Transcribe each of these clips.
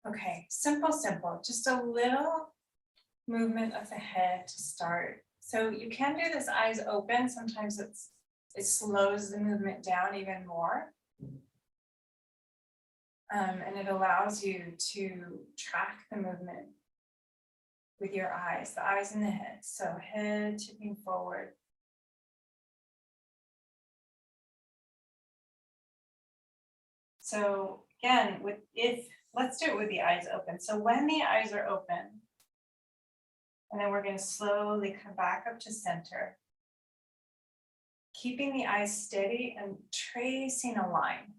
Okay, simple, simple, just a little movement of the head to start. So you can do this eyes open. Sometimes it slows the movement down even more. And it allows you to track the movement with your eyes, the eyes and the head. So head tipping forward. So again, let's do it with the eyes open. So when the eyes are open, and then we're going to slowly come back up to center, keeping the eyes steady and tracing a line.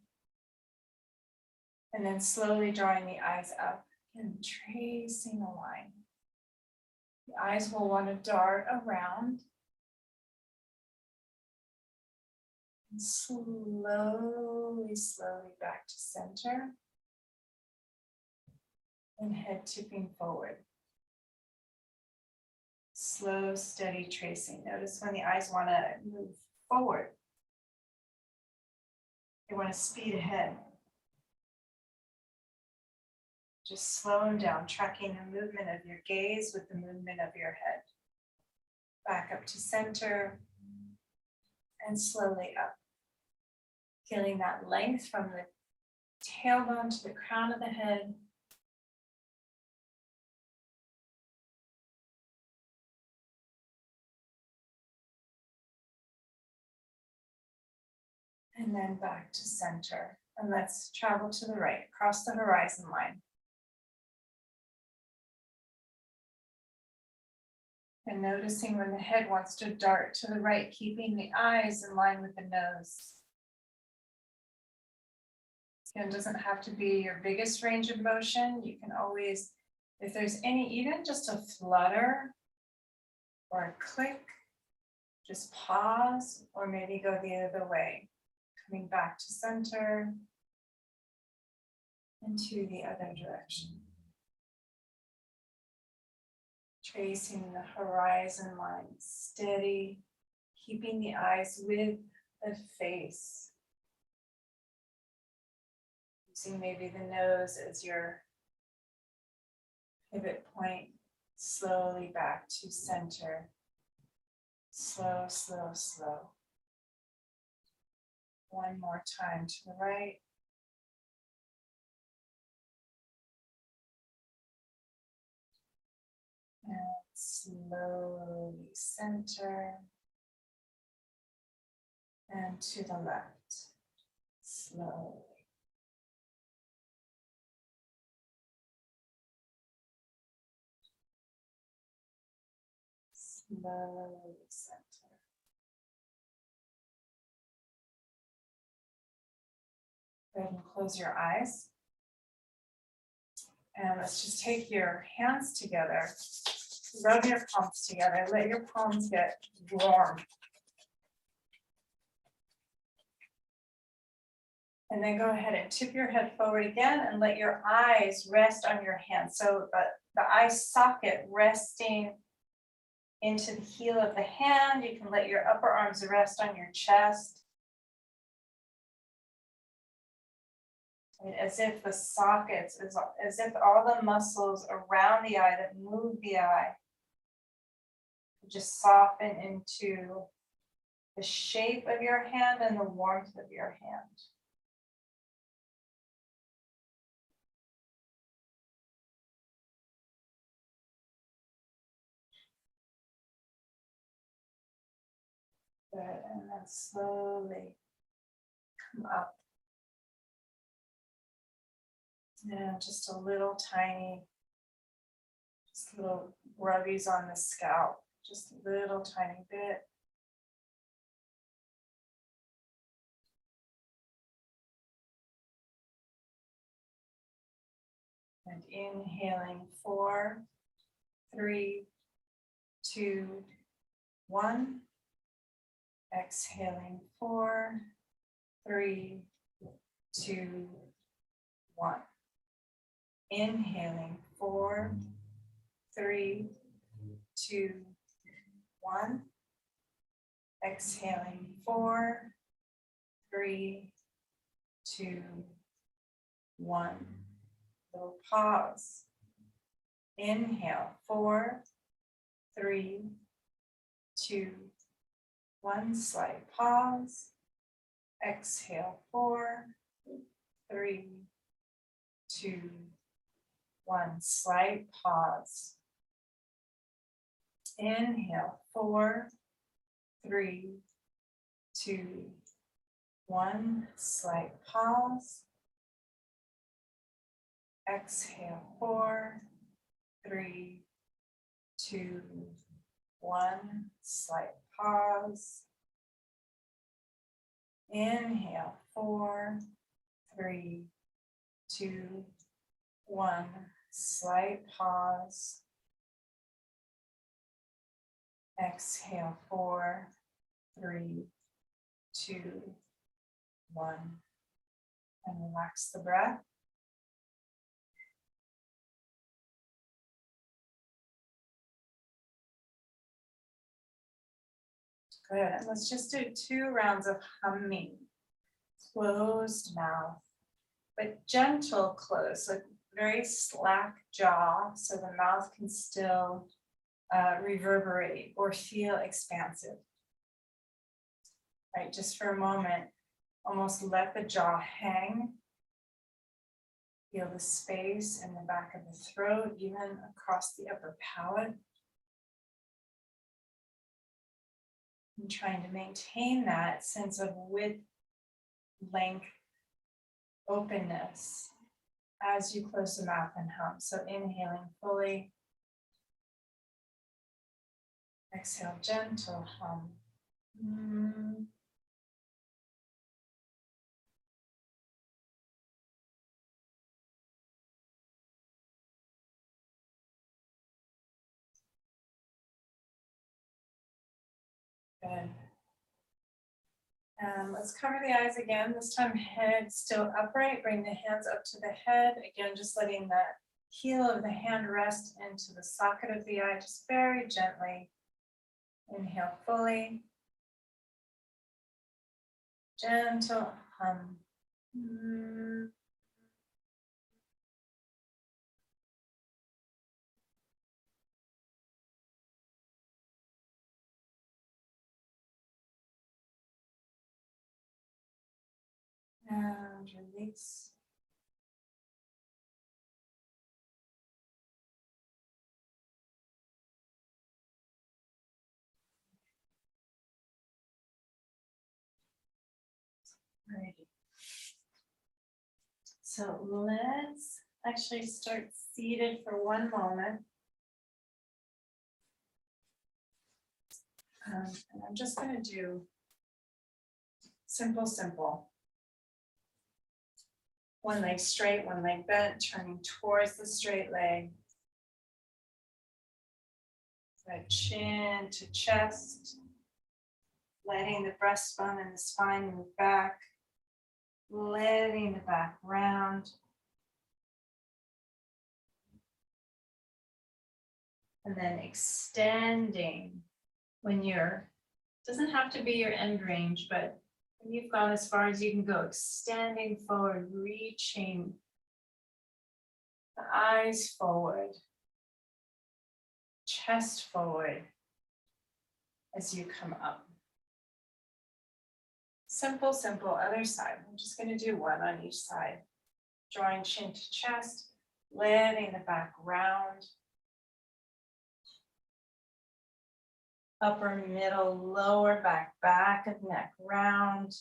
And then slowly drawing the eyes up and tracing a line. The eyes will want to dart around. And slowly, slowly back to center. And head tipping forward. Slow, steady tracing. Notice when the eyes want to move forward. They want to speed ahead. Just slow them down, tracking the movement of your gaze with the movement of your head. Back up to center and slowly up. Feeling that length from the tailbone to the crown of the head. And then back to center. And let's travel to the right, across the horizon line. And noticing when the head wants to dart to the right, keeping the eyes in line with the nose. Again, it doesn't have to be your biggest range of motion. You can always, if there's any, even just a flutter or a click, just pause or maybe go the other way. Coming back to center and to the other direction. Tracing the horizon line, steady, keeping the eyes with the face. Using maybe the nose as your pivot point, slowly back to center. Slow, slow, slow. One more time to the right. And slowly center. And to the left. Slowly. Slowly center. Go ahead and close your eyes. And let's just take your hands together. Rub your palms together. Let your palms get warm. And then go ahead and tip your head forward again and let your eyes rest on your hands. So the eye socket resting into the heel of the hand. You can let your upper arms rest on your chest. As if the sockets, as if all the muscles around the eye that move the eye just soften into the shape of your hand and the warmth of your hand. Good, and then slowly come up. And just a little tiny, just little rubbies on the scalp, just a little tiny bit. And inhaling 4, 3, 2, 1. Exhaling 4, 3, 2, 1. Inhaling 4, 3, 2, 1. Exhaling 4, 3, 2, 1. little pause. Inhale, 4, 3, 2, 1, slight pause. Exhale, 4, 3, 2, 1, slight pause. Inhale, 4, 3, 2, 1, slight pause. Exhale, 4, 3, 2, 1, slight pause. Inhale, 4, 3, 2, 1, slight pause. Exhale, 4, 3, 2, 1, and relax the breath. Good, and let's just do 2 rounds of humming. Closed mouth, but gentle close, so very slack jaw, so the mouth can still reverberate or feel expansive. Right, just for a moment, almost let the jaw hang. Feel the space in the back of the throat, even across the upper palate. And trying to maintain that sense of width, length, openness as you close the mouth and hum. So inhaling fully. Exhale, gentle hum. Good. Let's cover the eyes again. This time head still upright. Bring the hands up to the head. Again, just letting the heel of the hand rest into the socket of the eye, just very gently. Inhale fully. Gentle hum. And release. Alrighty. So let's actually start seated for one moment. And I'm just going to do simple, simple. One leg straight, one leg bent, turning towards the straight leg. Right, chin to chest. Letting the breastbone and the spine move back. Letting the back round. And then extending when doesn't have to be your end range, but when you've gone as far as you can go, extending forward, reaching the eyes forward, chest forward as you come up. Simple, simple, other side. I'm just going to do one on each side. Drawing chin to chest, letting the back round. Upper, middle, lower back, back of neck round.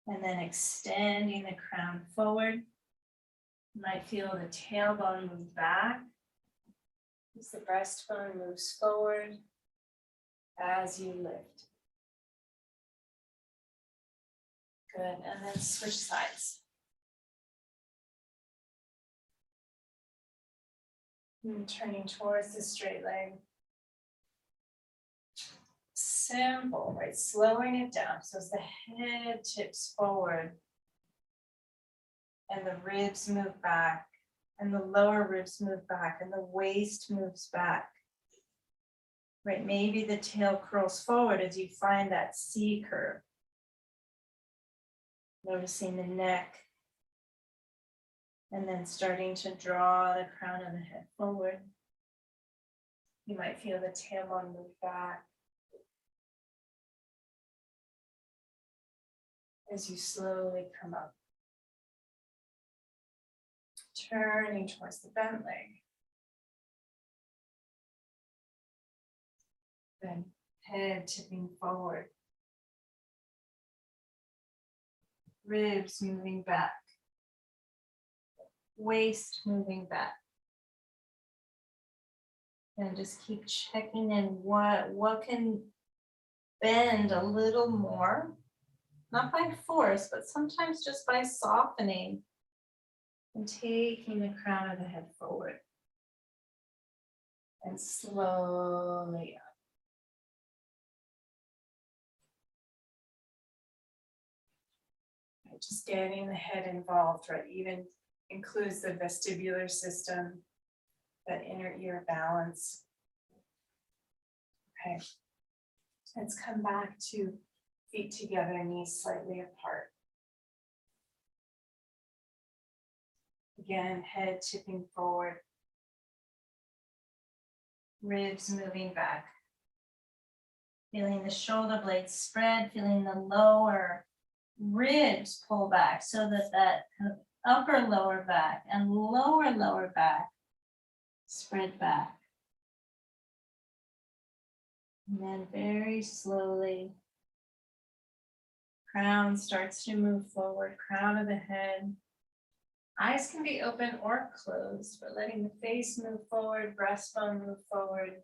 And then extending the crown forward. You might feel the tailbone move back as the breastbone moves forward as you lift. Good, and then switch sides. And turning towards the straight leg. Simple, right? Slowing it down. So as the head tips forward and the ribs move back and the lower ribs move back and the waist moves back. Right? Maybe the tail curls forward as you find that C curve. Noticing the neck And then starting to draw the crown of the head forward. You might feel the tailbone move back as you slowly come up. Turning towards the bent leg. Then head tipping forward. Ribs moving back. Waist moving back. And just keep checking in what can bend a little more. Not by force, but sometimes just by softening and taking the crown of the head forward. And slowly up. Just getting the head involved, right? Even includes the vestibular system, that inner ear balance. Okay. Let's come back to feet together, knees slightly apart. Again, head tipping forward. Ribs moving back. Feeling the shoulder blades spread, feeling the lower ribs pull back so that that kind of upper lower back and lower back spread back. And then very slowly, crown starts to move forward, crown of the head. Eyes can be open or closed, but letting the face move forward, breastbone move forward.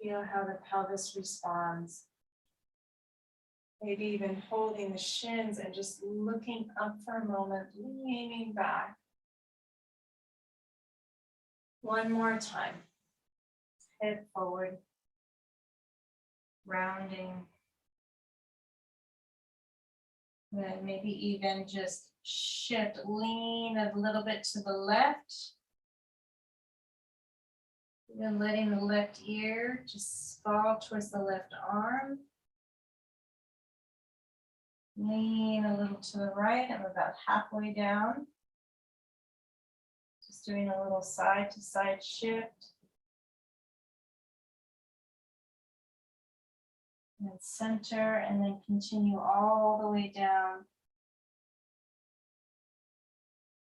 Feel how the pelvis responds. Maybe even holding the shins and just looking up for a moment, leaning back. One more time. Head forward. Rounding. And maybe even just shift, lean a little bit to the left. Even letting the left ear just fall towards the left arm. Lean a little to the right. I'm about halfway down. Just doing a little side to side shift. And center, and then continue all the way down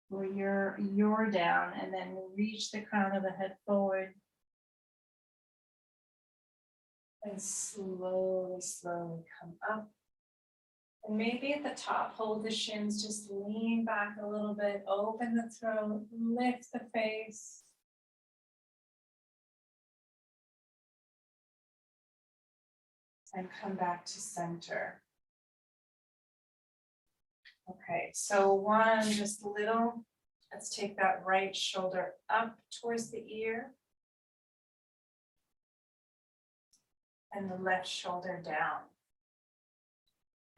where you're down, and then reach the crown of the head forward. And slowly, slowly come up. And maybe at the top, hold the shins, just lean back a little bit, open the throat, lift the face. And come back to center. Okay, so one just little, let's take that right shoulder up towards the ear. And the left shoulder down.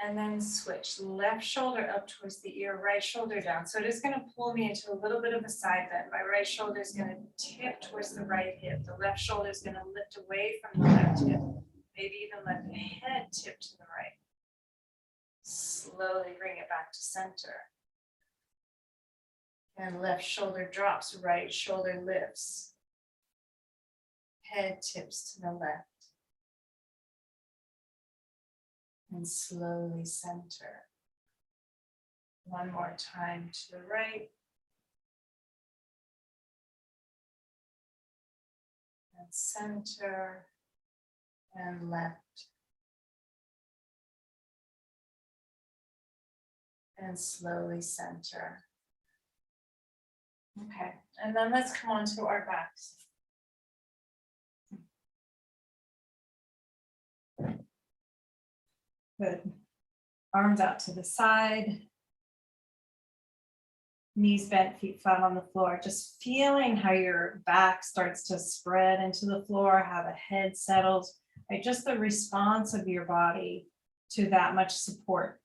And then switch, left shoulder up towards the ear, right shoulder down. So it is going to pull me into a little bit of a side bend. My right shoulder is going to tip towards the right hip. The left shoulder is going to lift away from the left hip. Maybe even let the head tip to the right. Slowly bring it back to center. And left shoulder drops, right shoulder lifts. Head tips to the left. And slowly center. One more time to the right. And center. And left. And slowly center. Okay, and then let's come on to our backs. Good. Arms out to the side. Knees bent, feet flat on the floor. Just feeling how your back starts to spread into the floor, how the head settles, right? Just the response of your body to that much support.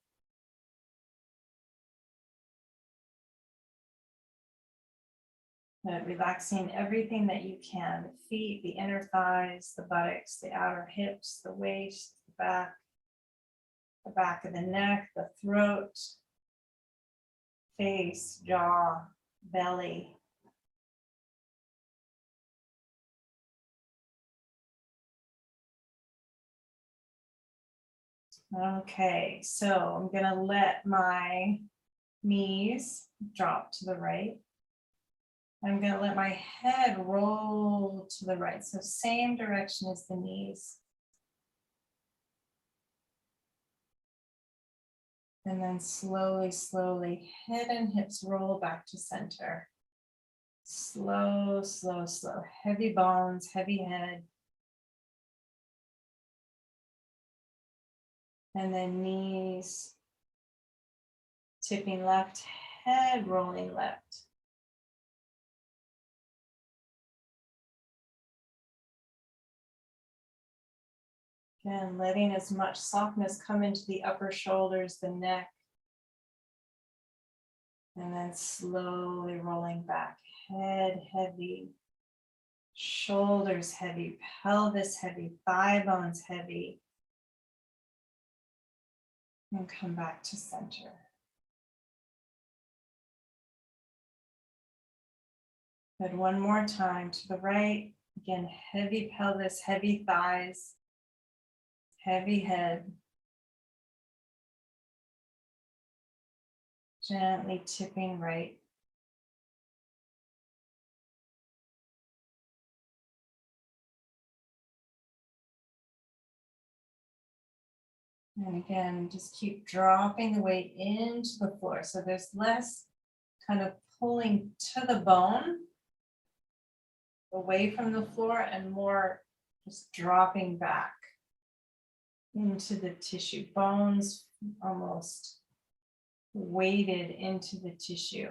Relaxing everything that you can, the feet, the inner thighs, the buttocks, the outer hips, the waist, the back of the neck, the throat. face, jaw, belly. Okay, so I'm gonna let my knees drop to the right. I'm gonna let my head roll to the right. So same direction as the knees. And then slowly, slowly, head and hips roll back to center. Slow, slow, slow. Heavy bones, heavy head. And then knees tipping left, head rolling left. Again, letting as much softness come into the upper shoulders, the neck. And then slowly rolling back, head heavy, shoulders heavy, pelvis heavy, thigh bones heavy. And come back to center. Good, one more time to the right. Again, heavy pelvis, heavy thighs, heavy head. Gently tipping right. And again, just keep dropping the weight into the floor. So there's less kind of pulling to the bone away from the floor and more just dropping back into the tissue. Bones almost weighted into the tissue.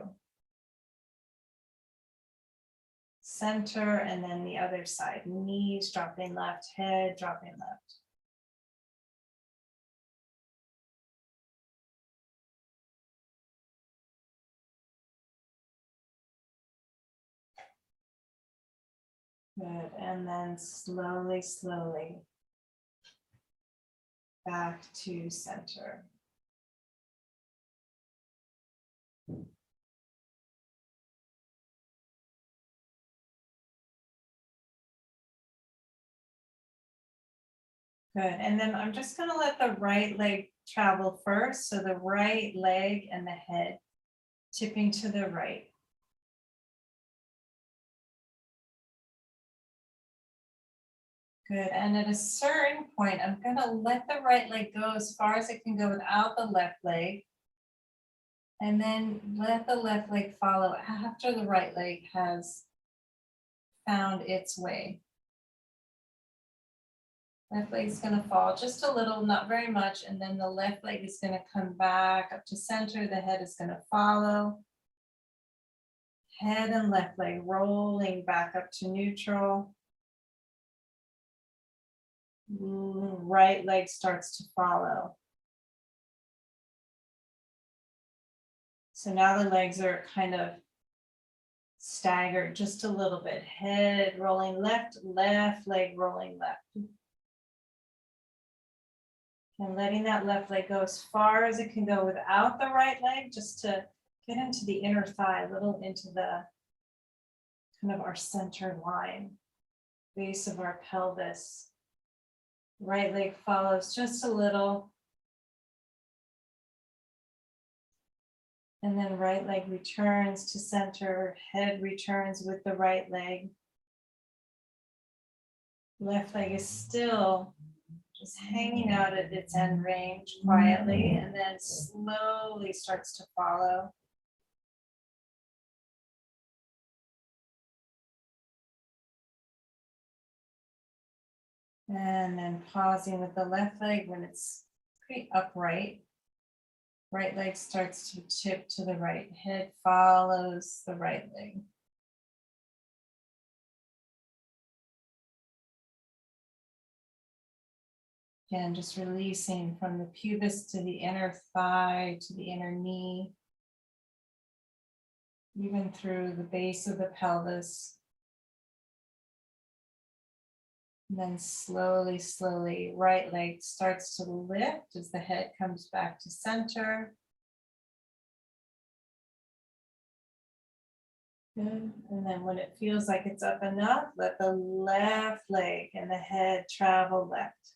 Center and then the other side. Knees dropping left, head dropping left. Good, and then slowly, slowly back to center. Good, and then I'm just gonna let the right leg travel first. So the right leg and the head tipping to the right. Good, and at a certain point, I'm gonna let the right leg go as far as it can go without the left leg. And then let the left leg follow after the right leg has found its way. Left leg is going to fall just a little, not very much, and then the left leg is going to come back up to center. The head is going to follow. Head and left leg rolling back up to neutral. Right leg starts to follow. So now the legs are kind of staggered just a little bit. Head rolling left, left leg rolling left. And letting that left leg go as far as it can go without the right leg, just to get into the inner thigh, a little into the kind of our center line, base of our pelvis. Right leg follows just a little. And then right leg returns to center, head returns with the right leg. Left leg is still just hanging out at its end range quietly, and then slowly starts to follow. And then pausing with the left leg when it's pretty upright. Right leg starts to tip to the right. Head follows the right leg. Again, just releasing from the pubis to the inner thigh, to the inner knee, even through the base of the pelvis. And then slowly, slowly, right leg starts to lift as the head comes back to center. Good. And then when it feels like it's up enough, let the left leg and the head travel left.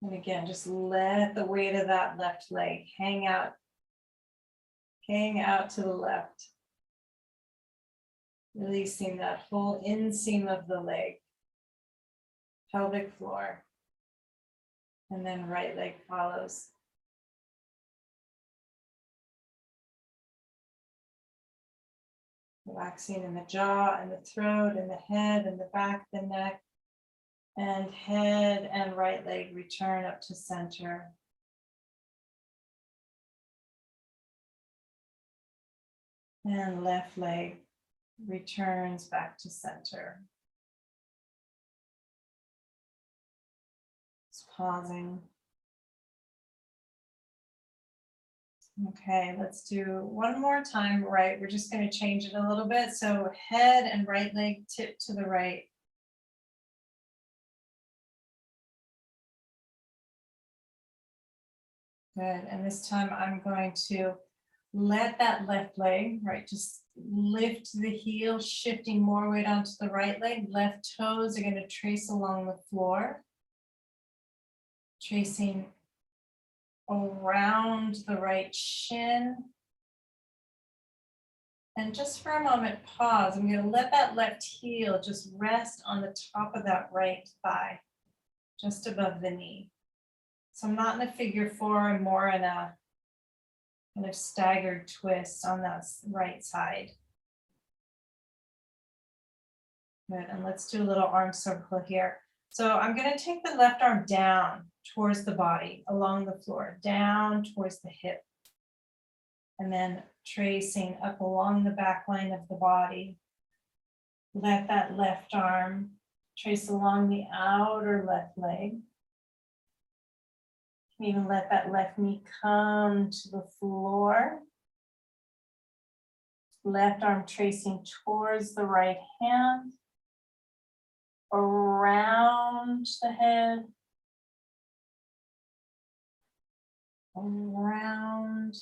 And again, just let the weight of that left leg hang out to the left. Releasing that whole inseam of the leg, pelvic floor. And then right leg follows. Relaxing in the jaw and the throat and the head and the back, the neck. And head and right leg return up to center. And left leg returns back to center. Just pausing. Okay, let's do one more time, right? We're just going to change it a little bit. So head and right leg tip to the right. Good, and this time I'm going to let that left leg, right, just lift the heel, shifting more weight onto the right leg. Left toes are going to trace along the floor. Tracing around the right shin. And just for a moment, pause. I'm going to let that left heel just rest on the top of that right thigh, just above the knee. So I'm not in a figure four, I'm more in a kind of staggered twist on that right side. Good, and let's do a little arm circle here. So I'm going to take the left arm down towards the body, along the floor, down towards the hip. And then tracing up along the back line of the body. Let that left arm trace along the outer left leg. You can even let that left knee come to the floor. Left arm tracing towards the right hand. Around the head. Around.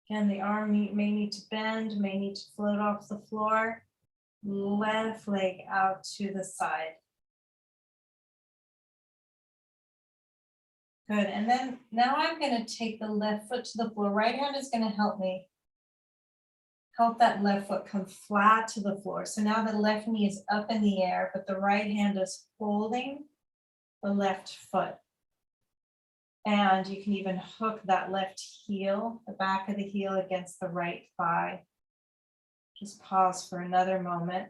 Again, the arm may need to bend, may need to float off the floor. Left leg out to the side. Good, and then now I'm going to take the left foot to the floor. Right hand is going to help me. Help that left foot come flat to the floor. So now the left knee is up in the air, but the right hand is holding the left foot. And you can even hook that left heel, the back of the heel against the right thigh. Just pause for another moment.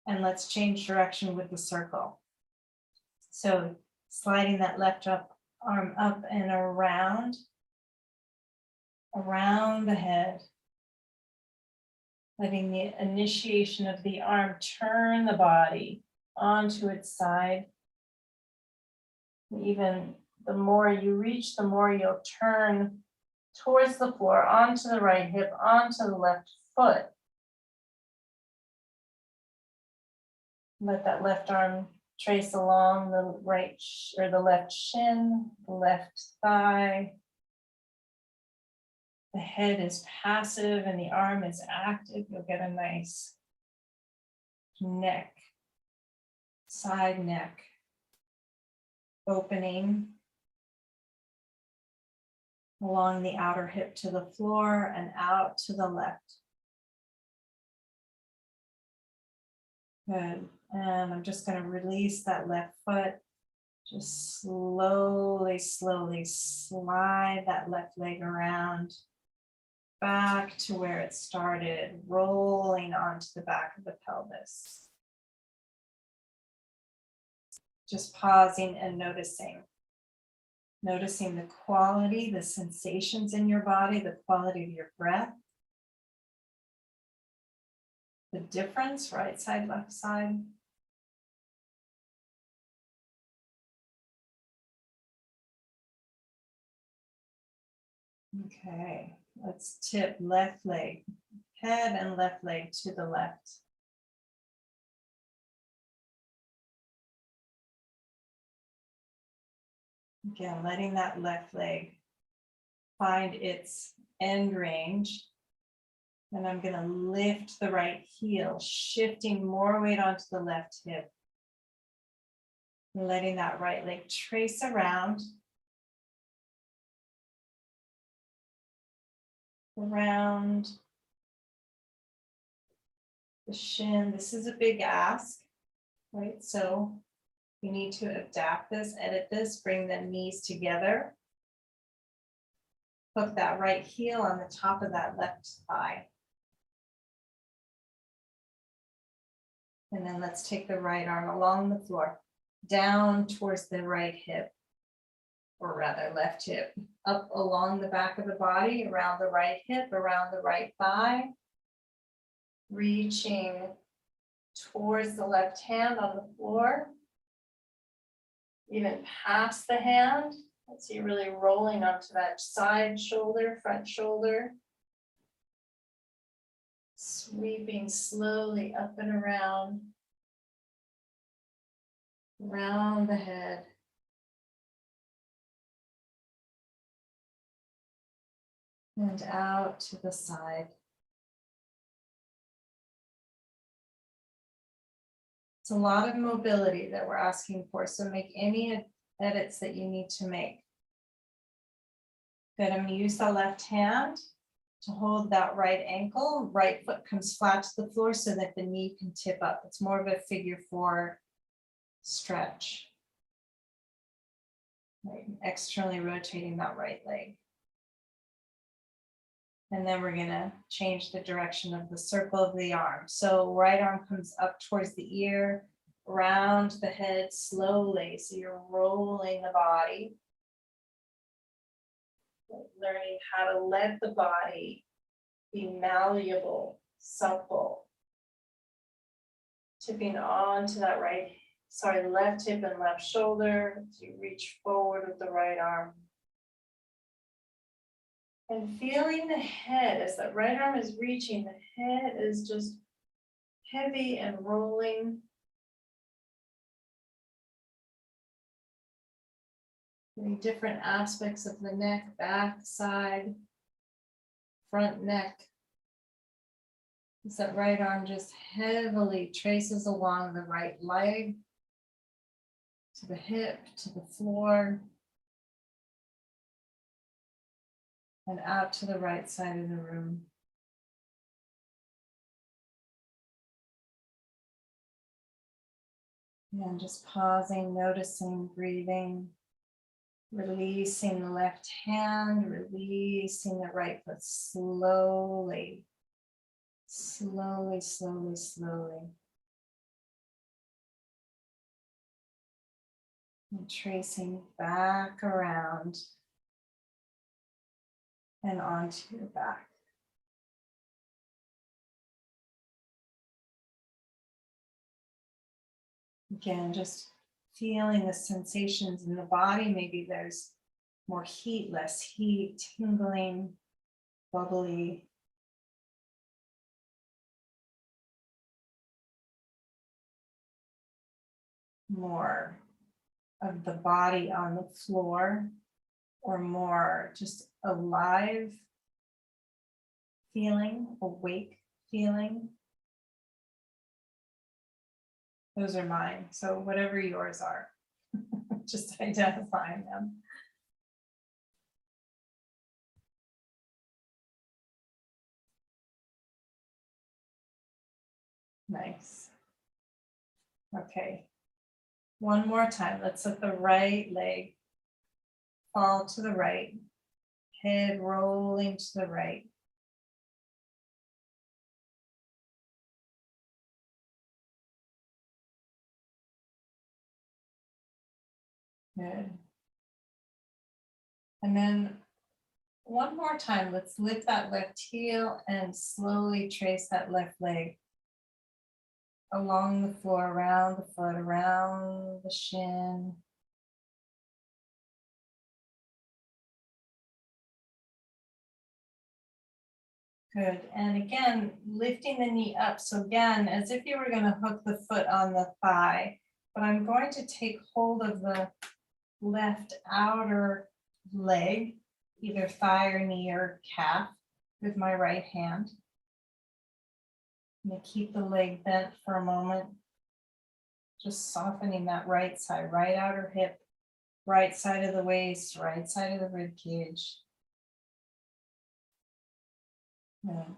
And let's change direction with the circle. So sliding that left arm up and around the head. Letting the initiation of the arm turn the body onto its side. Even the more you reach, the more you'll turn towards the floor, onto the right hip, onto the left foot. Let that left arm trace along the right or the left shin, the left thigh. The head is passive and the arm is active. You'll get a nice neck, side neck opening along the outer hip to the floor and out to the left. Good. And I'm just going to release that left foot. Just slowly, slowly slide that left leg around back to where it started, rolling onto the back of the pelvis. Just pausing and noticing. Noticing the quality, the sensations in your body, the quality of your breath. The difference, right side, left side. Okay, let's tip left leg, head and left leg to the left. Again, letting that left leg find its end range. And I'm going to lift the right heel, shifting more weight onto the left hip. Letting that right leg trace around the shin. This is a big ask, right? So you need to adapt this, edit this, bring the knees together. Hook that right heel on the top of that left thigh. And then let's take the right arm along the floor, down towards the right hip, or rather left hip, up along the back of the body, around the right hip, around the right thigh, reaching towards the left hand on the floor, even past the hand. Let's see, really rolling onto that side shoulder, front shoulder. Sweeping slowly up and around the head. And out to the side. It's a lot of mobility that we're asking for, so make any edits that you need to make. Good, I'm going to use the left hand to hold that right ankle. Right foot comes flat to the floor so that the knee can tip up. It's more of a figure 4 stretch. Right, externally rotating that right leg. And then we're going to change the direction of the circle of the arm. So right arm comes up towards the ear, around the head slowly. So you're rolling the body. Learning how to let the body be malleable, supple. Tipping onto that left hip and left shoulder as you reach forward with the right arm. And feeling the head as that right arm is reaching, the head is just heavy and rolling. Getting different aspects of the neck, back, side, front neck. As that right arm just heavily traces along the right leg, to the hip, to the floor. And out to the right side of the room. And just pausing, noticing, breathing, releasing the left hand, releasing the right foot slowly, slowly, slowly, slowly. And tracing back around and onto your back. Again, just feeling the sensations in the body. Maybe there's more heat, less heat, tingling, bubbly. More of the body on the floor, or more just alive feeling, awake feeling. Those are mine. So whatever yours are, just identifying them. Nice. Okay. One more time. Let's let the right leg fall to the right. Head rolling to the right. Good. And then one more time, let's lift that left heel and slowly trace that left leg along the floor, around the foot, around the shin. Good. And again, lifting the knee up. So again, as if you were going to hook the foot on the thigh, but I'm going to take hold of the left outer leg either thigh or knee or calf with my right hand. I'm going to keep the leg bent for a moment, just softening that right side, right outer hip, right side of the waist, right side of the rib cage. And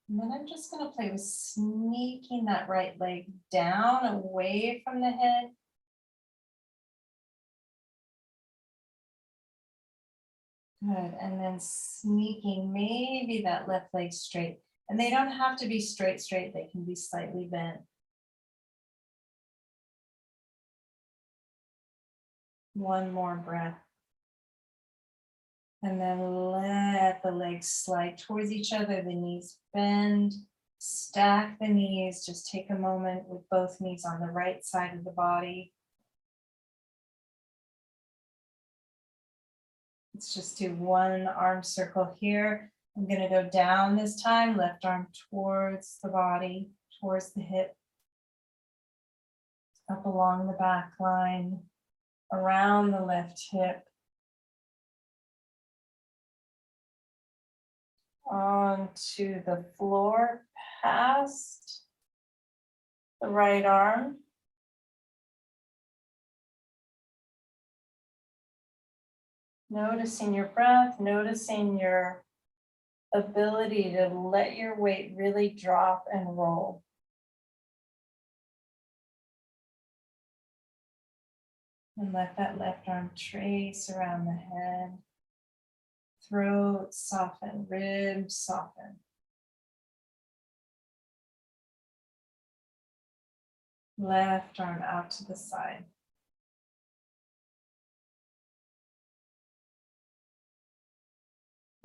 then I'm just going to play with sneaking that right leg down away from the head. Good. And then sneaking maybe that left leg straight. And they don't have to be straight. They can be slightly bent. One more breath. And then let the legs slide towards each other, the knees bend, stack the knees. Just take a moment with both knees on the right side of the body. Let's just do one arm circle here. I'm going to go down this time, left arm towards the body, towards the hip, up along the back line, around the left hip, onto the floor, past the right arm. Noticing your breath, noticing your ability to let your weight really drop and roll. And let that left arm trace around the head. Throat soften, ribs soften. Left arm out to the side.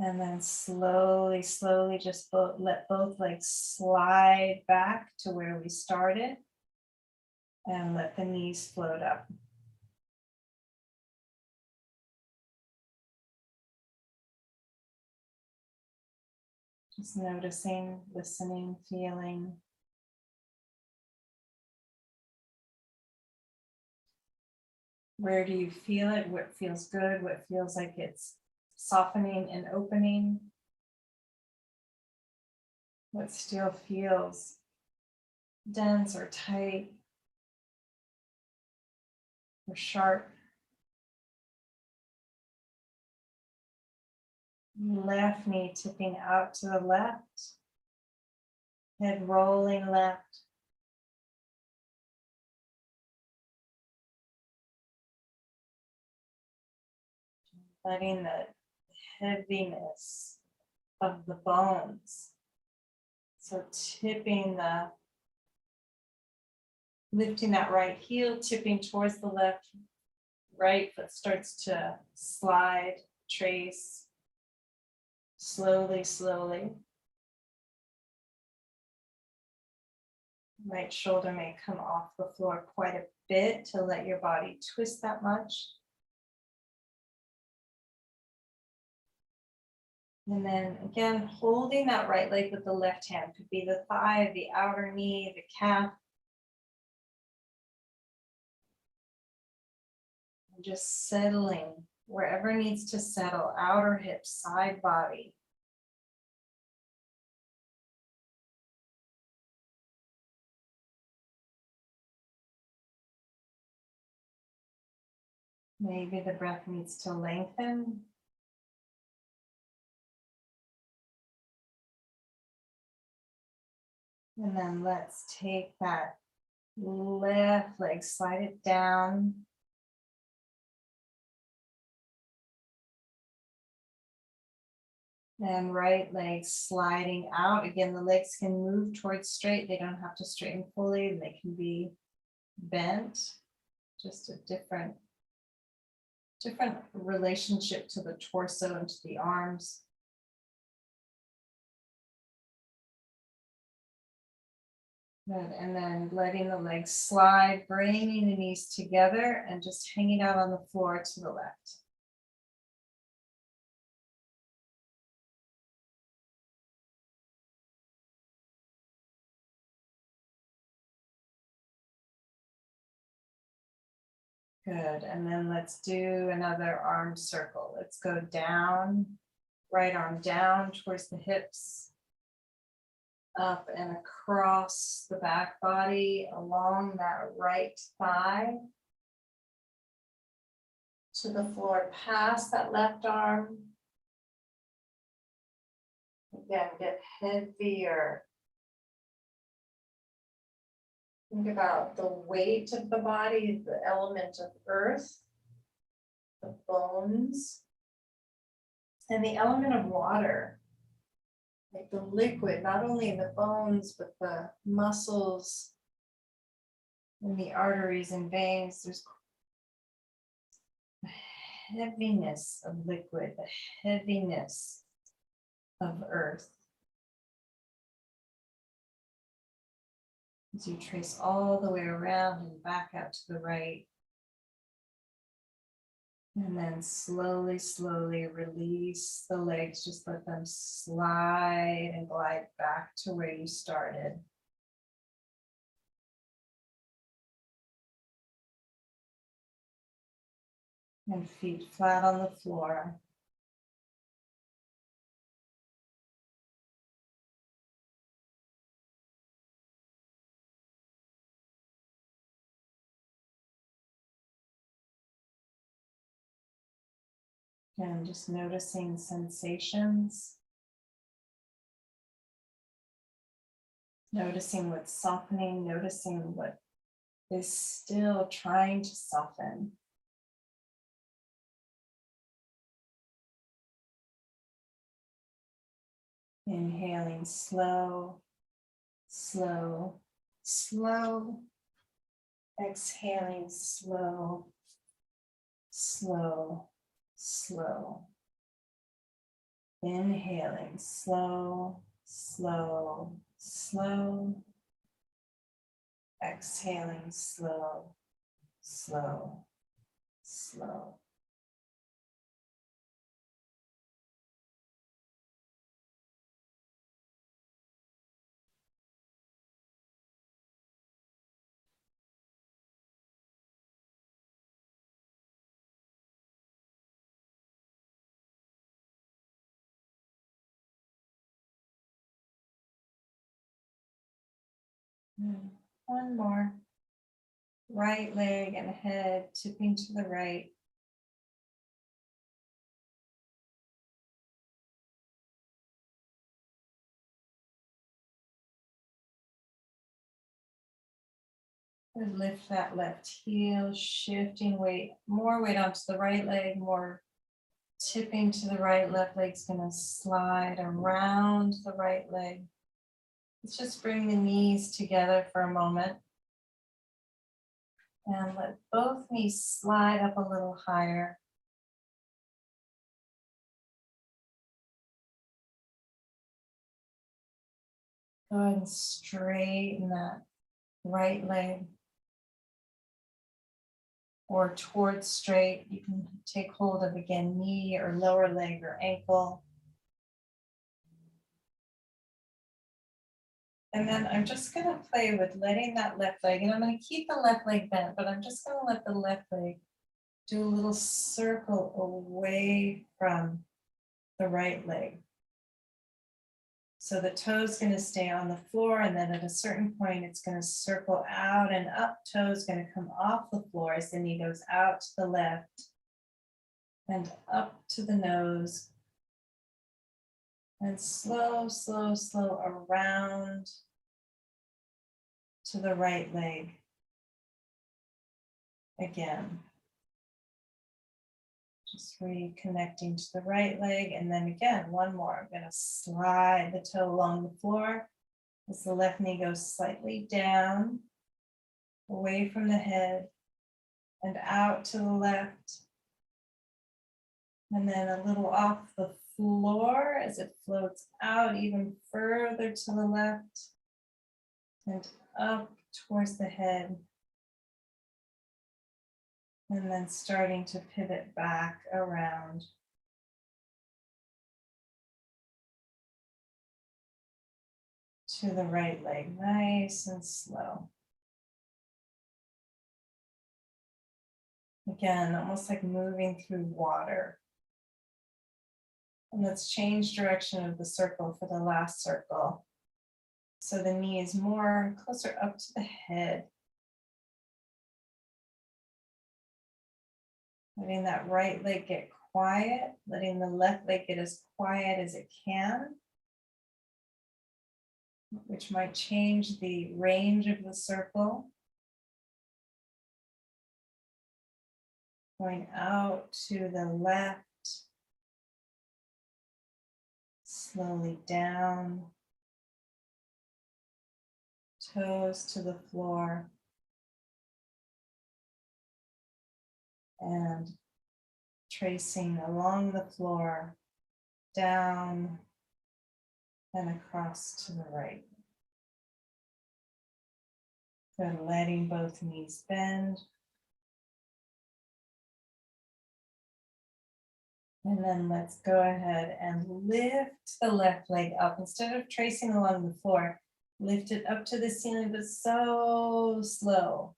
And then slowly just let both legs slide back to where we started. And let the knees float up. Just noticing, listening, feeling. Where do you feel it? What feels good? What feels like it's softening and opening? What still feels dense or tight or sharp? Left knee tipping out to the left. Head rolling left. Letting the heaviness of the bones. So lifting that right heel, tipping towards the left, right foot starts to slide, trace, slowly. Right shoulder may come off the floor quite a bit to let your body twist that much. And then again, holding that right leg with the left hand, could be the thigh, the outer knee, the calf. And just settling wherever needs to settle, outer hip, side body. Maybe the breath needs to lengthen. And then let's take that left leg, slide it down. And right leg sliding out. Again, the legs can move towards straight. They don't have to straighten fully. They can be bent. Just a different relationship to the torso and to the arms. Good. And then letting the legs slide, bringing the knees together and just hanging out on the floor to the left. Good, and then let's do another arm circle. Let's go down, right arm down towards the hips, up and across the back body, along that right thigh, to the floor, past that left arm. Again, get heavier. Think about the weight of the body, the element of earth, the bones, and the element of water, like the liquid, not only in the bones, but the muscles and the arteries and veins. There's heaviness of liquid, the heaviness of earth. As you trace all the way around and back out to the right. And then slowly, slowly release the legs. Just let them slide and glide back to where you started. And feet flat on the floor. And just noticing sensations. Noticing what's softening, noticing what is still trying to soften. Inhaling slow, slow, slow. Exhaling slow, slow, slow. Inhaling slow, slow, slow. Exhaling slow, slow, slow. One more. Right leg and head tipping to the right. And lift that left heel, shifting weight, more weight onto the right leg, more tipping to the right. Left leg's gonna slide around the right leg. Let's just bring the knees together for a moment. And let both knees slide up a little higher. Go ahead and straighten that right leg. Or towards straight. You can take hold of, again, knee or lower leg or ankle. And then I'm just going to play with letting that left leg, and I'm going to keep the left leg bent, but I'm just going to let the left leg do a little circle away from the right leg. So the toe's going to stay on the floor, and then at a certain point, it's going to circle out and up. Toe's going to come off the floor as the knee goes out to the left and up to the nose. And slow, slow, slow around to the right leg again. Just reconnecting to the right leg. And then again, one more. I'm going to slide the toe along the floor as the left knee goes slightly down, away from the head and out to the left. And then a little off the floor as it floats out even further to the left and up towards the head. And then starting to pivot back around. To the right leg, nice and slow. Again, almost like moving through water. And let's change direction of the circle for the last circle. So the knee is more closer up to the head. Letting that right leg get quiet, letting the left leg get as quiet as it can, which might change the range of the circle. Going out to the left, slowly down, toes to the floor, and tracing along the floor, down and across to the right. Good, letting both knees bend. And then let's go ahead and lift the left leg up. Instead of tracing along the floor, lift it up to the ceiling, but so slow.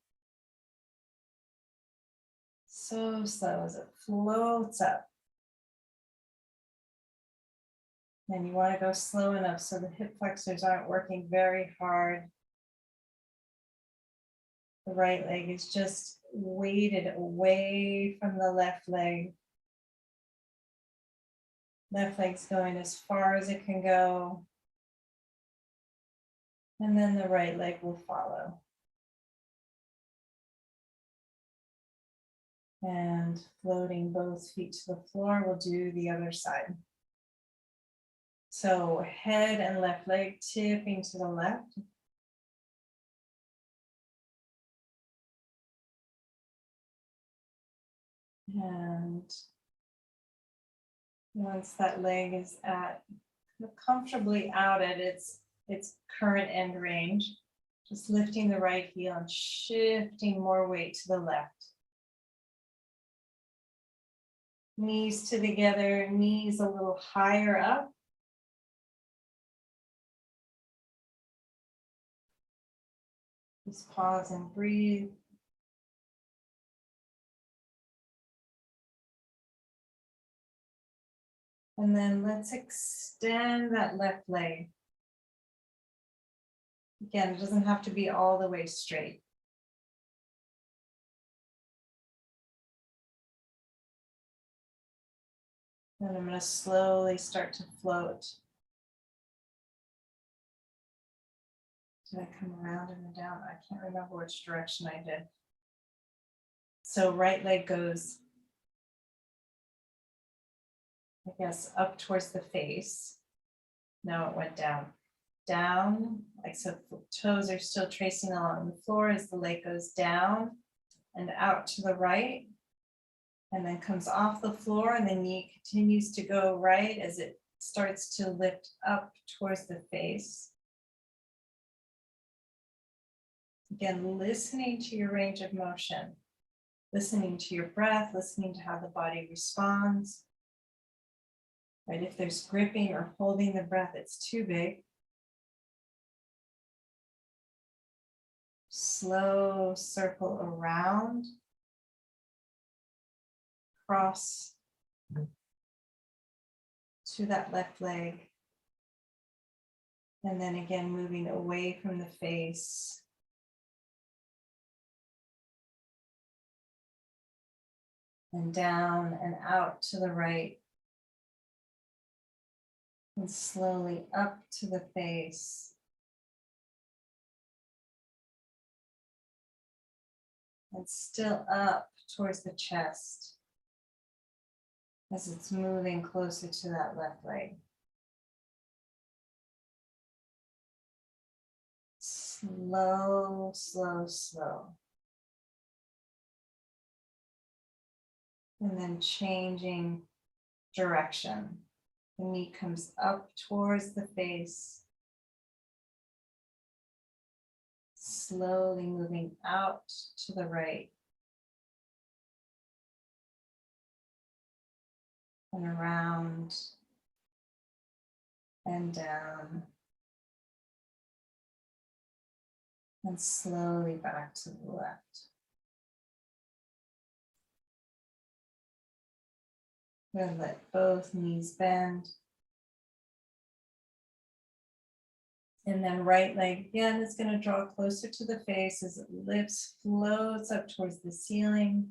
So slow as it floats up. And you want to go slow enough so the hip flexors aren't working very hard. The right leg is just weighted away from the left leg. Left leg's going as far as it can go. And then the right leg will follow. And floating both feet to the floor, we'll do the other side. So head and left leg tipping to the left. And once that leg is at comfortably out at its current end range, just lifting the right heel and shifting more weight to the left. Knees together, knees a little higher up. Just pause and breathe. And then let's extend that left leg. Again, it doesn't have to be all the way straight. And I'm going to slowly start to float. Did I come around and then down? I can't remember which direction I did. So right leg goes, I guess, up towards the face. No, it went down. Down, like so toes are still tracing along the floor as the leg goes down and out to the right. And then comes off the floor and the knee continues to go right as it starts to lift up towards the face. Again, listening to your range of motion, listening to your breath, listening to how the body responds. Right, if there's gripping or holding the breath, it's too big. Slow circle around, cross to that left leg. And then again, moving away from the face. And down and out to the right. And slowly up to the face. And still up towards the chest as it's moving closer to that left leg. Slow, slow, slow. And then changing direction. The knee comes up towards the face. Slowly moving out to the right. And around and down. And slowly back to the left. Then let both knees bend. And then right leg again is going to draw closer to the face as it lifts, floats up towards the ceiling.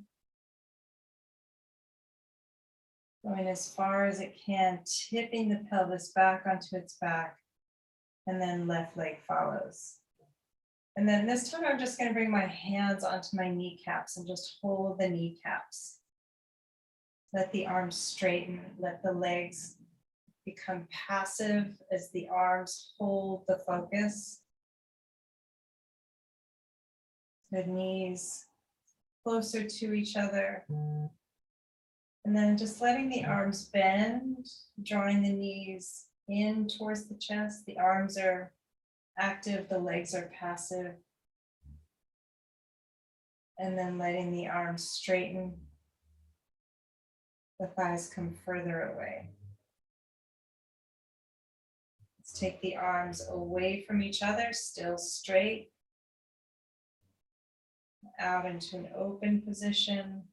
Going as far as it can, tipping the pelvis back onto its back. And then left leg follows. And then this time I'm just going to bring my hands onto my kneecaps and just hold the kneecaps. Let the arms straighten, let the legs become passive as the arms hold the focus. The knees closer to each other. And then just letting the arms bend, drawing the knees in towards the chest. The arms are active, the legs are passive. And then letting the arms straighten. The thighs come further away. Let's take the arms away from each other, still straight. Out into an open position.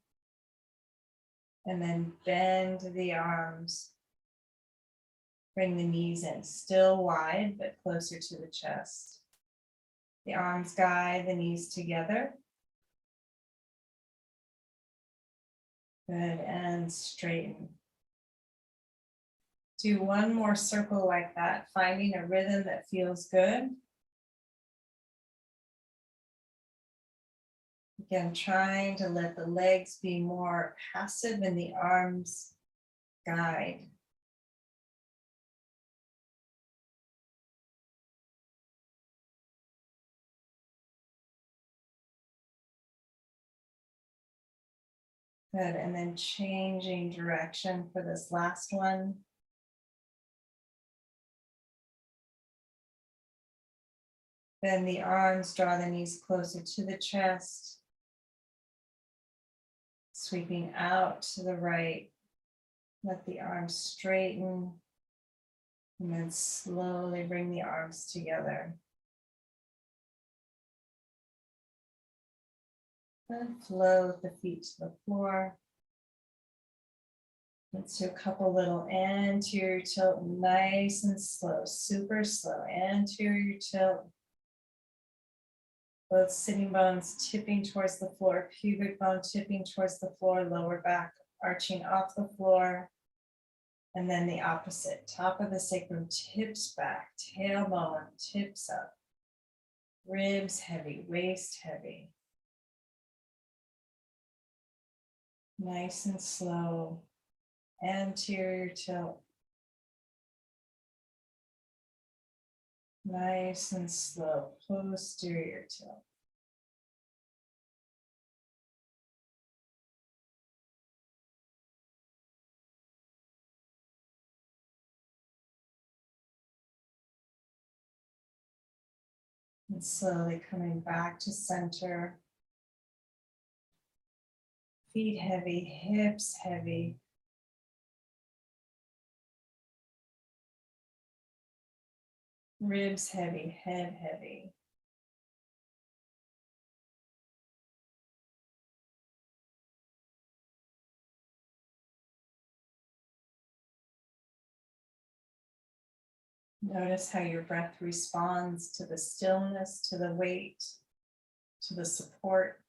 And then bend the arms. Bring the knees in, still wide, but closer to the chest. The arms guide the knees together. Good, and straighten. Do one more circle like that, finding a rhythm that feels good. Again, trying to let the legs be more passive and the arms guide. Good, and then changing direction for this last one. Then the arms draw the knees closer to the chest. Sweeping out to the right. Let the arms straighten. And then slowly bring the arms together. And float the feet to the floor. Let's do a couple little anterior tilt, nice and slow, super slow. Anterior tilt. Both sitting bones tipping towards the floor, pubic bone tipping towards the floor, lower back arching off the floor. And then the opposite, top of the sacrum tips back, tailbone tips up. Ribs heavy, waist heavy. Nice and slow. Anterior tilt. Nice and slow. Posterior tilt. And slowly coming back to center. Feet heavy, hips heavy. Ribs heavy, head heavy. Notice how your breath responds to the stillness, to the weight, to the support.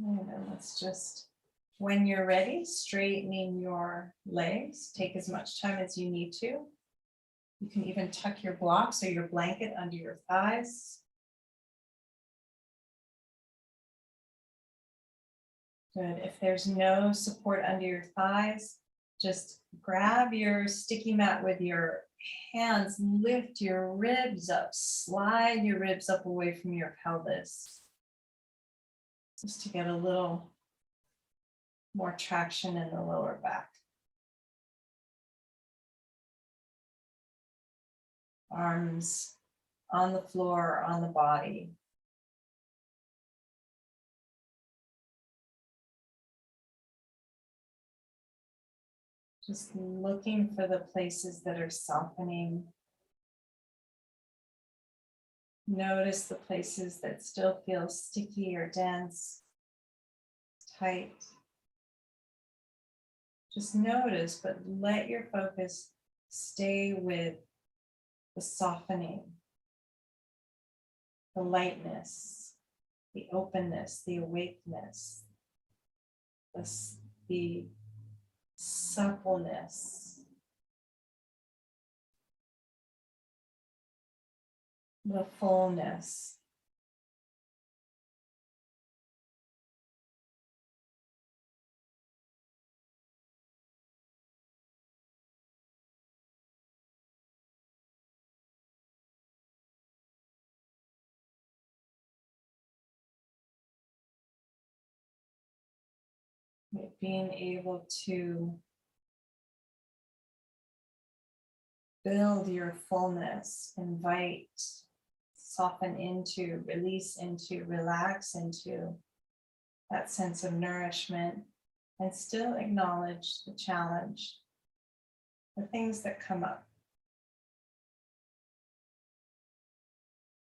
And then let's just, when you're ready, straightening your legs. Take as much time as you need to. You can even tuck your blocks or your blanket under your thighs. Good. If there's no support under your thighs, just grab your sticky mat with your hands, lift your ribs up, slide your ribs up away from your pelvis. Just to get a little more traction in the lower back. Arms on the floor, on the body. Just looking for the places that are softening. Notice the places that still feel sticky or dense, tight. Just notice, but let your focus stay with the softening, the lightness, the openness, the awakeness, the suppleness, the fullness. Being able to build your fullness, invite, soften into, release into, relax into that sense of nourishment, and still acknowledge the challenge, the things that come up,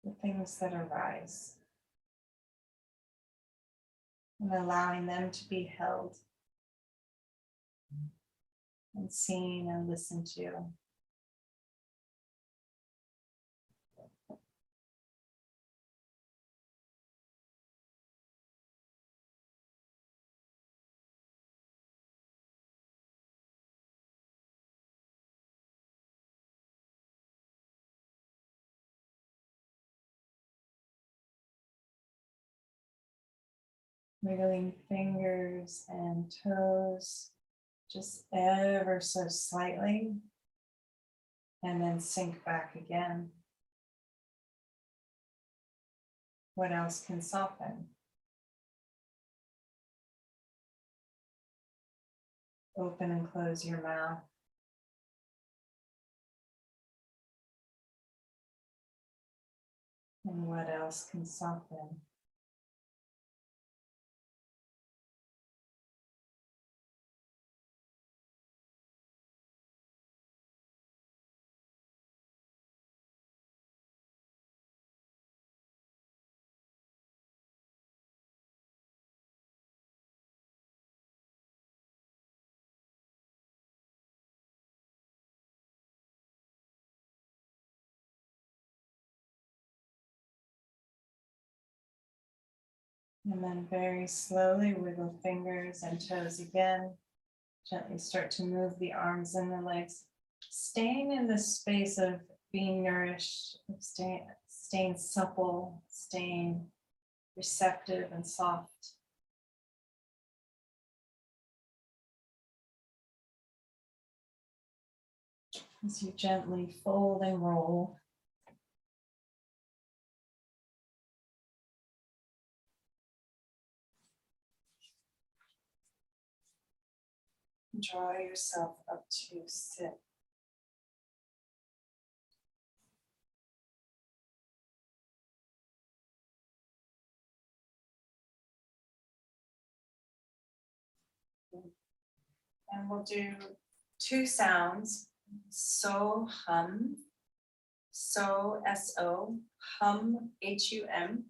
the things that arise, and allowing them to be held and seen and listened to. Wiggling fingers and toes, just ever so slightly, and then sink back again. What else can soften? Open and close your mouth. And what else can soften? And then very slowly wiggle fingers and toes again. Gently start to move the arms and the legs, staying in this space of being nourished, of staying supple, staying receptive and soft. As you gently fold and roll. Draw yourself up to sit. And we'll do two sounds. So, hum. So, S-O. Hum, H-U-M.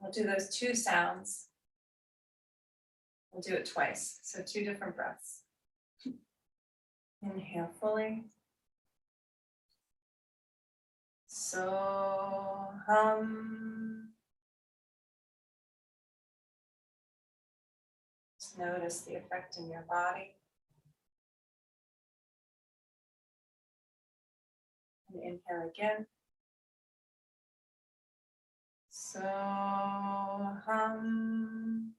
We'll do those two sounds. We'll do it twice. So 2 different breaths. Inhale fully. So, hum. Just notice the effect in your body. And inhale again. So, hum.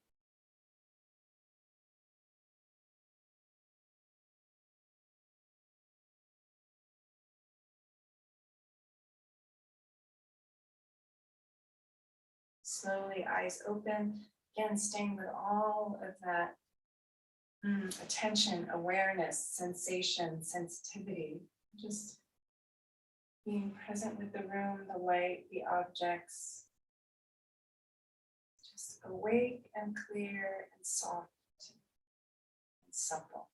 Slowly, eyes open. Again, staying with all of that attention, awareness, sensation, sensitivity. Just being present with the room, the light, the objects. Just awake and clear and soft and supple.